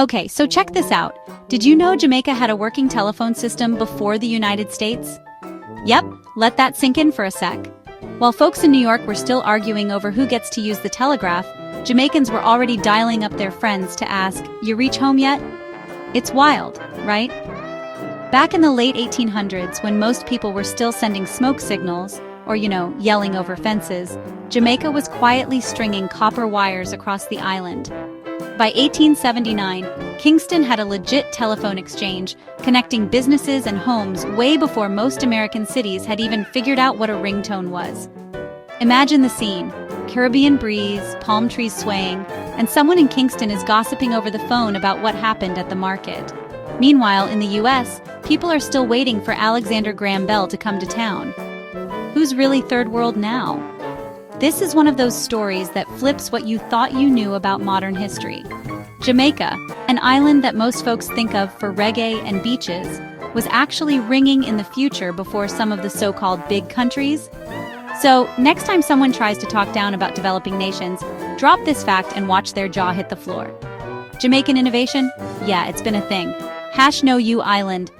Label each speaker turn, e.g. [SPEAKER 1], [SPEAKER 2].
[SPEAKER 1] Okay, so check this out. Did you know Jamaica had a working telephone system before the United States? Yep, let that sink in for a sec. While folks in New York were still arguing over who gets to use the telegraph, Jamaicans were already dialing up their friends to ask, "You reach home yet?" It's wild, right? Back in the late 1800s, when most people were still sending smoke signals, or yelling over fences, Jamaica was quietly stringing copper wires across the island. By 1879, Kingston had a legit telephone exchange, connecting businesses and homes way before most American cities had even figured out what a ringtone was. Imagine the scene: Caribbean breeze, palm trees swaying, and someone in Kingston is gossiping over the phone about what happened at the market. Meanwhile, in the US, people are still waiting for Alexander Graham Bell to come to town. Who's really third world now? This is one of those stories that flips what you thought you knew about modern history. Jamaica, an island that most folks think of for reggae and beaches, was actually ringing in the future before some of the so-called big countries. So, next time someone tries to talk down about developing nations, drop this fact and watch their jaw hit the floor. Jamaican innovation? Yeah, it's been a thing. #NoYouIsland.